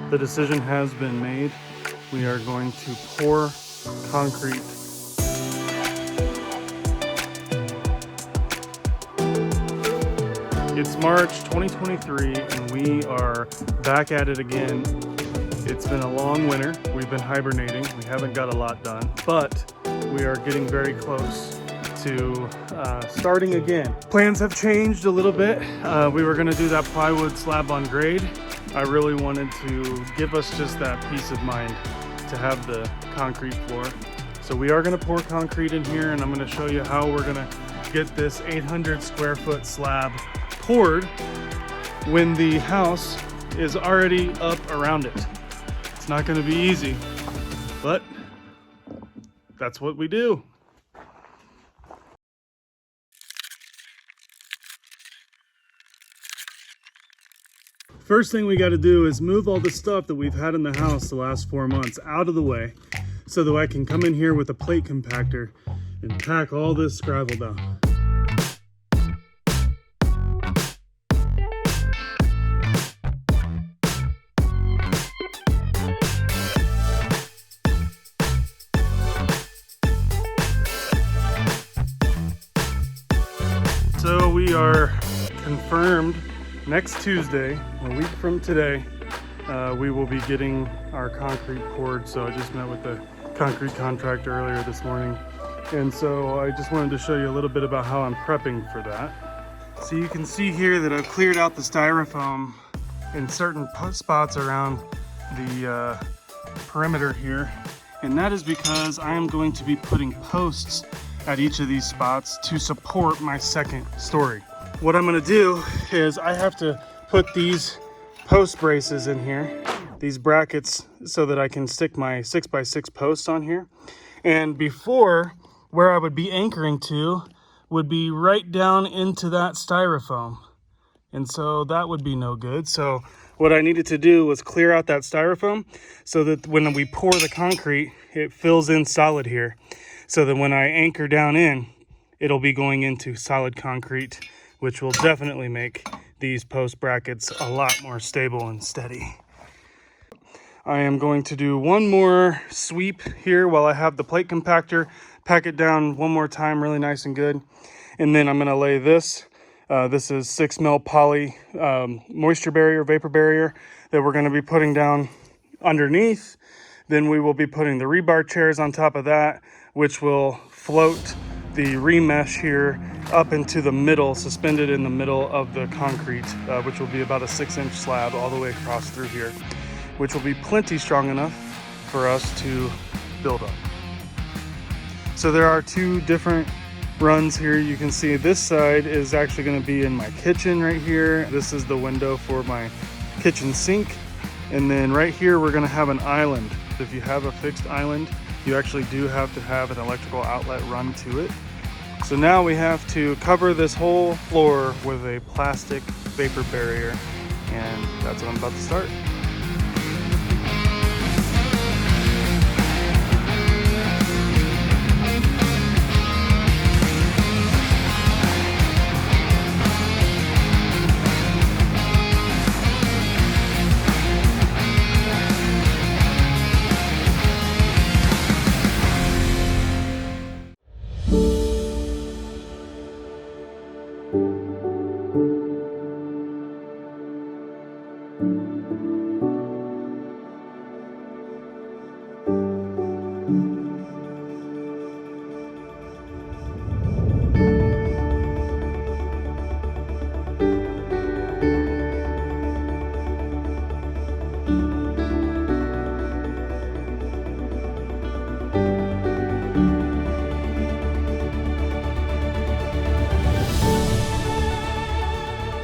The decision has been made. We are going to pour concrete. It's March 2023 and we are back at it again. It's been a long winter. We've been hibernating. We haven't got a lot done, but we are getting very close to starting again. Plans have changed a little bit. We were gonna do that plywood slab on grade. I really wanted to give us just that peace of mind to have the concrete floor. So we are gonna pour concrete in here, and I'm gonna show you how we're gonna get this 800 square foot slab poured when the house is already up around it. It's not gonna be easy, but that's what we do. First thing we got to do is move all the stuff that we've had in the house the last 4 months out of the way so that I can come in here with a plate compactor and pack all this gravel down. So we are confirmed next Tuesday, a week from today, we will be getting our concrete poured. So I just met with the concrete contractor earlier this morning. And so I just wanted to show you a little bit about how I'm prepping for that. So you can see here that I've cleared out the styrofoam in certain spots around the perimeter here. And that is because I am going to be putting posts at each of these spots to support my second story. What I'm gonna do is I have to put these post braces in here, these brackets, so that I can stick my 6x6 posts on here. And before, where I would be anchoring to would be right down into that styrofoam. And so that would be no good. So what I needed to do was clear out that styrofoam so that when we pour the concrete, it fills in solid here. So that when I anchor down in, it'll be going into solid concrete, which will definitely make these post brackets a lot more stable and steady. I am going to do one more sweep here while I have the plate compactor, pack it down one more time really nice and good. And then I'm gonna lay this. This is 6mm poly moisture barrier, vapor barrier that we're gonna be putting down underneath. Then we will be putting the rebar chairs on top of that, which will float the remesh here up into the middle, suspended in the middle of the concrete, which will be about a 6-inch slab all the way across through here, which will be plenty strong enough for us to build up. So there are two different runs here. You can see this side is actually going to be in my kitchen right here. This is the window for my kitchen sink. And then right here, we're going to have an island. If you have a fixed island, you actually do have to have an electrical outlet run to it. So now we have to cover this whole floor with a plastic vapor barrier, and that's what I'm about to start.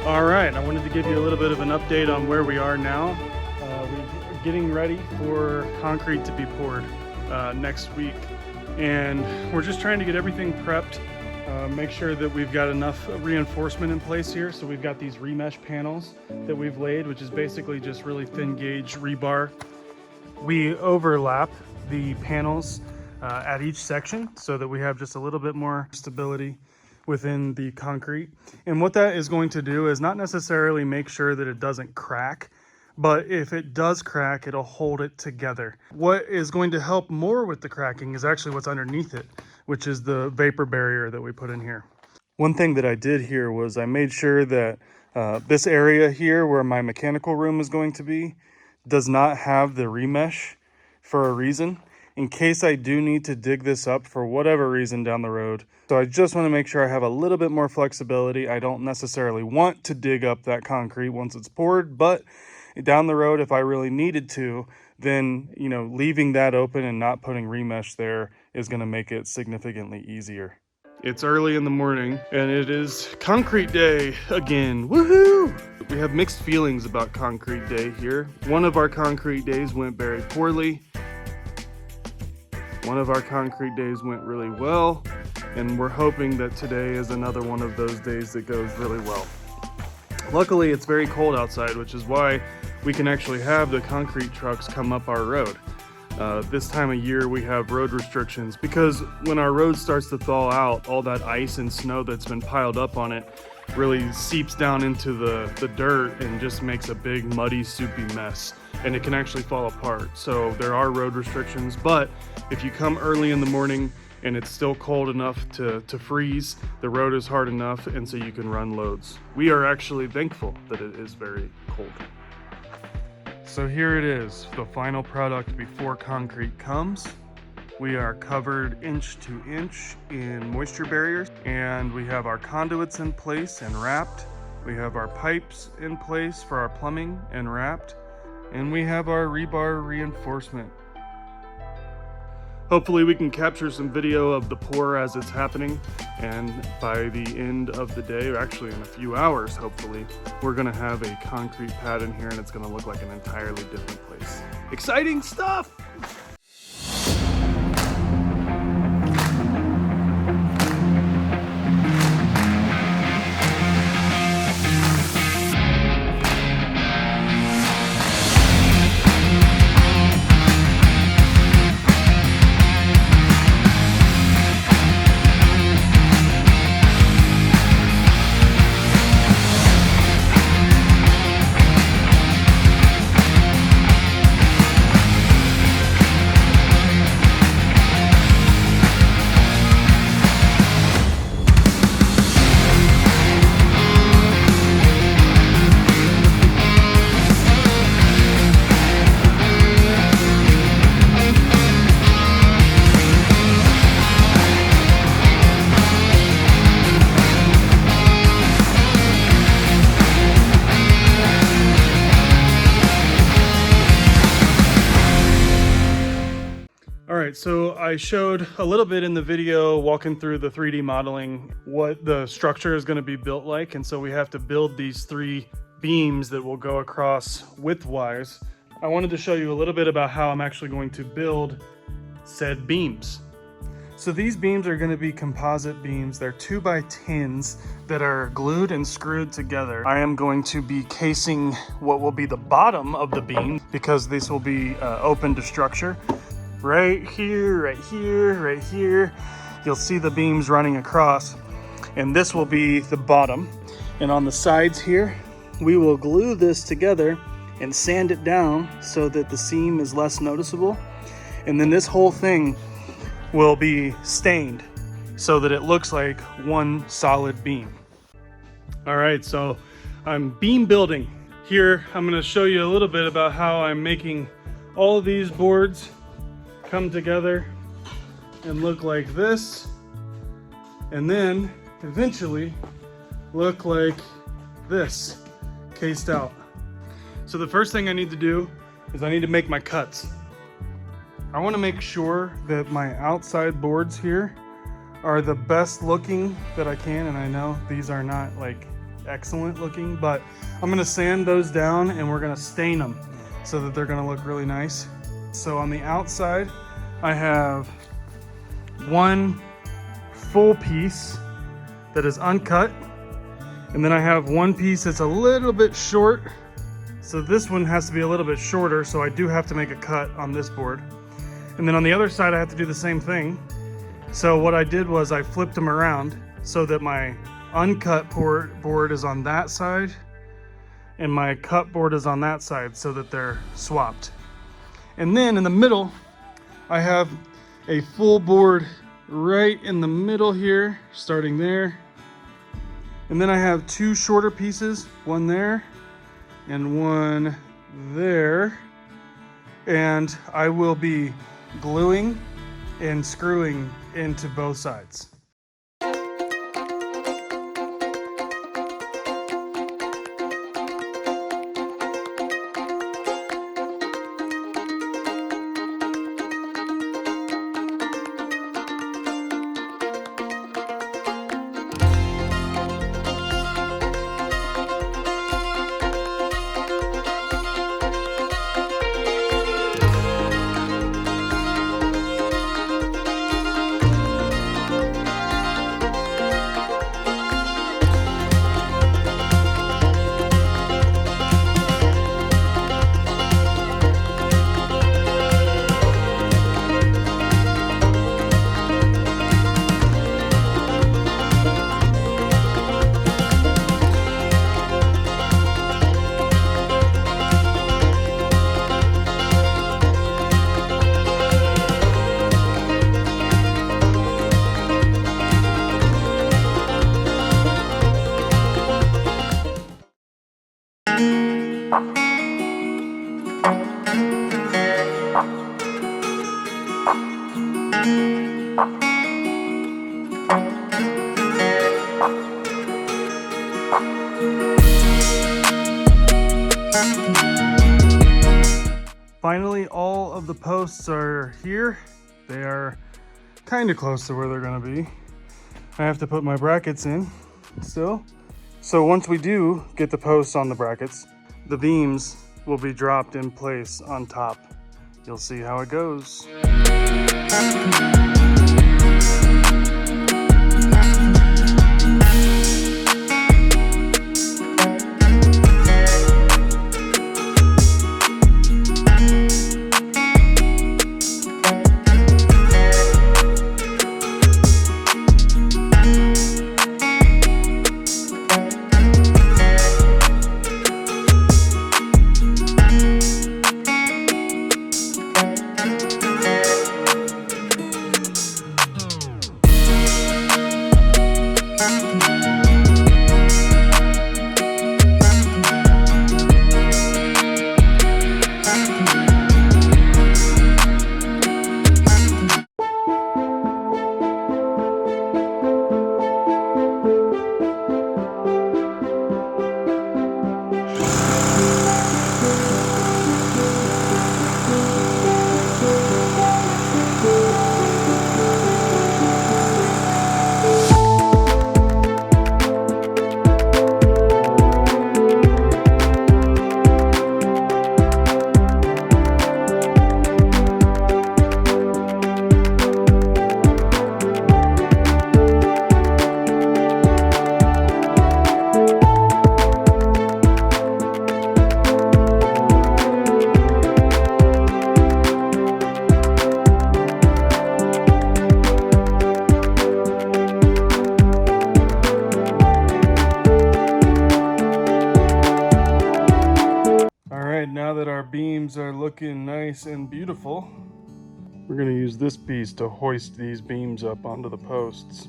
All right, I wanted to give you a little bit of an update on where we are now. We're getting ready for concrete to be poured next week. And we're just trying to get everything prepped, make sure that we've got enough reinforcement in place here. So we've got these remesh panels that we've laid, which is basically just really thin gauge rebar. We overlap the panels at each section so that we have just a little bit more stability within the concrete. And what that is going to do is not necessarily make sure that it doesn't crack, but if it does crack, it'll hold it together. What is going to help more with the cracking is actually what's underneath it, which is the vapor barrier that we put in here. One thing that I did here was I made sure that this area here where my mechanical room is going to be does not have the remesh for a reason, in case I do need to dig this up for whatever reason down the road. So I just want to make sure I have a little bit more flexibility. I don't necessarily want to dig up that concrete once it's poured, but down the road, if I really needed to, then, you know, leaving that open and not putting remesh there is going to make it significantly easier. It's early in the morning and it is concrete day again. Woohoo! We have mixed feelings about concrete day here. One of our concrete days went very poorly. One of our concrete days went really well, and we're hoping that today is another one of those days that goes really well. Luckily, it's very cold outside, which is why we can actually have the concrete trucks come up our road. This time of year we have road restrictions because when our road starts to thaw out, all that ice and snow that's been piled up on it really seeps down into the dirt and just makes a big muddy soupy mess, and it can actually fall apart. So there are road restrictions, but if you come early in the morning and it's still cold enough to freeze, the road is hard enough, and so you can run loads. We are actually thankful that it is very cold. So here it is, the final product before concrete comes. We are covered inch to inch in moisture barriers, and we have our conduits in place and wrapped. We have our pipes in place for our plumbing and wrapped, and we have our rebar reinforcement. Hopefully we can capture some video of the pour as it's happening, and by the end of the day, or actually in a few hours hopefully, we're gonna have a concrete pad in here and it's gonna look like an entirely different place. Exciting stuff! Alright, so I showed a little bit in the video walking through the 3D modeling what the structure is going to be built like, and so we have to build these 3 beams that will go across widthwise. I wanted to show you a little bit about how I'm actually going to build said beams. So these beams are going to be composite beams. They're 2x10s that are glued and screwed together. I am going to be casing what will be the bottom of the beam because this will be open to structure. Right here, right here, right here. You'll see the beams running across, and this will be the bottom. And on the sides here, we will glue this together and sand it down so that the seam is less noticeable. And then this whole thing will be stained so that it looks like one solid beam. All right, so I'm beam building. Here, I'm gonna show you a little bit about how I'm making all of these boards come together and look like this, and then eventually look like this, cased out. So the first thing I need to do is I need to make my cuts. I want to make sure that my outside boards here are the best looking that I can, and I know these are not like excellent looking, but I'm going to sand those down and we're going to stain them so that they're going to look really nice. So on the outside, I have one full piece that is uncut, and then I have one piece that's a little bit short. So this one has to be a little bit shorter, so I do have to make a cut on this board. And then on the other side, I have to do the same thing. So what I did was I flipped them around so that my uncut board is on that side, and my cut board is on that side so that they're swapped. And then in the middle, I have a full board right in the middle here, starting there. And then I have two shorter pieces, one there and one there. And I will be gluing and screwing into both sides. Finally, all of the posts are here. They are kind of close to where they're going to be. I have to put my brackets in still. So once we do get the posts on the brackets, the beams will be dropped in place on top. You'll see how it goes. Now that our beams are looking nice and beautiful, we're going to use this piece to hoist these beams up onto the posts.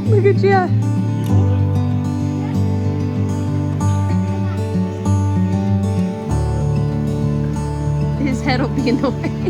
Look at you. His head will be in the way.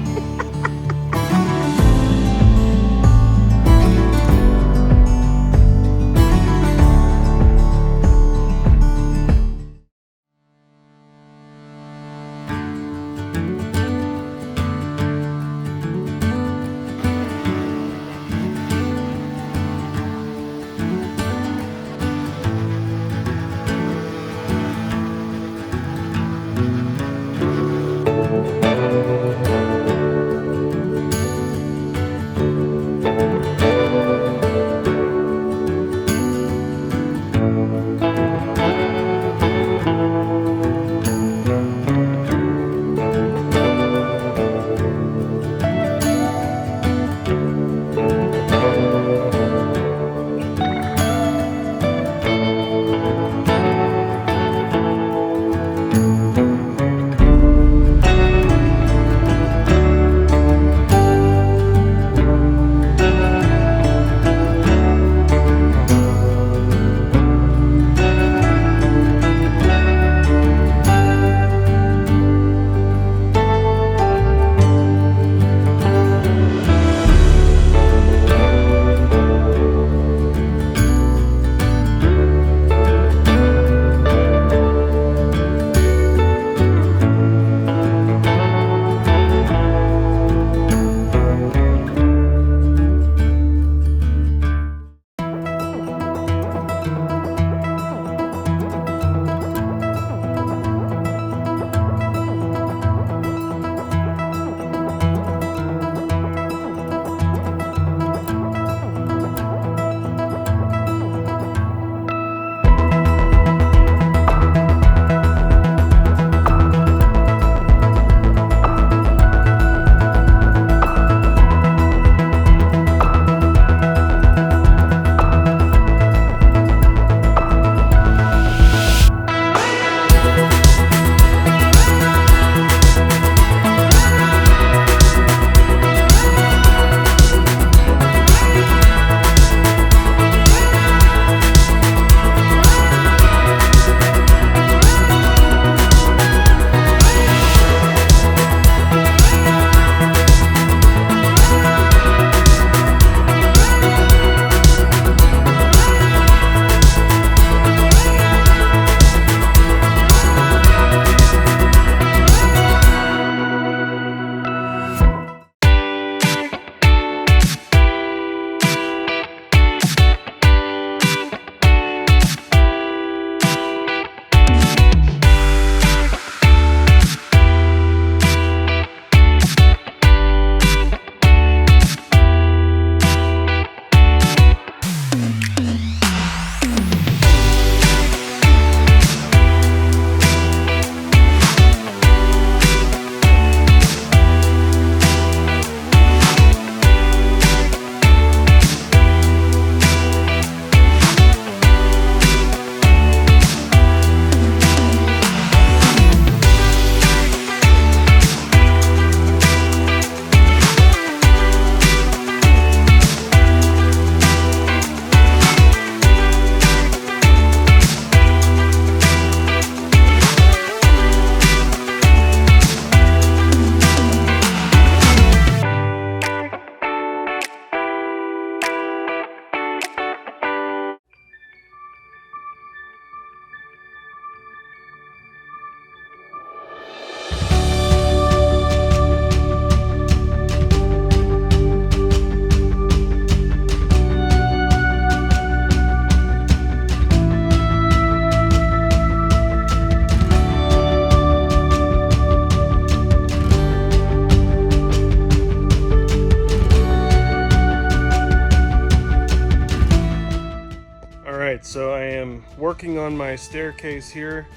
working on my staircase here,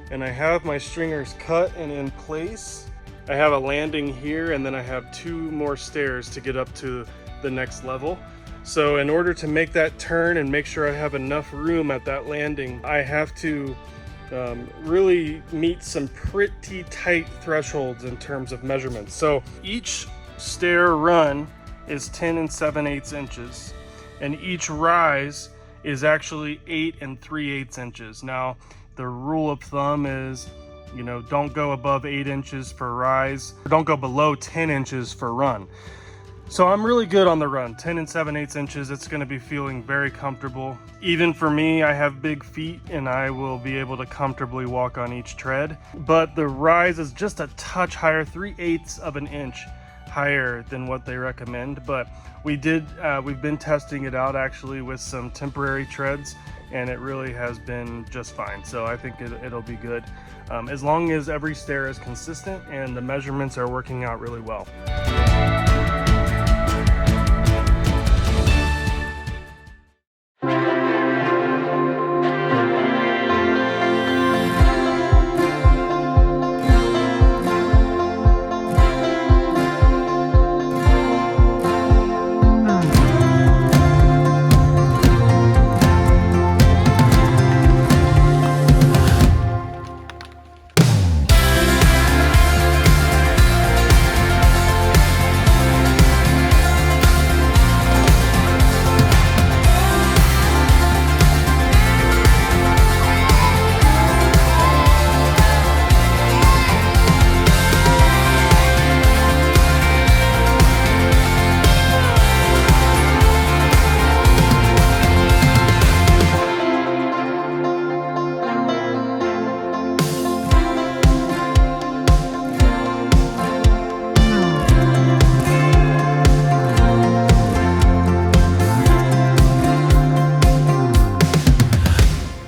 and I have my stringers cut and in place. I have a landing here, and then I have 2 more stairs to get up to the next level. So in order to make that turn and make sure I have enough room at that landing, I have to really meet some pretty tight thresholds in terms of measurements. So each stair run is 10 7/8 inches, and each rise is actually 8 3/8 inches. Now, the rule of thumb is, you know, don't go above 8 inches for rise, don't go below 10 inches for run. So I'm really good on the run, 10 7/8 inches. It's gonna be feeling very comfortable. Even for me, I have big feet and I will be able to comfortably walk on each tread. But the rise is just a touch higher, 3/8 of an inch higher than what they recommend. But we've been testing it out actually with some temporary treads, and it really has been just fine. So I think it'll be good. As long as every stair is consistent and the measurements are working out really well.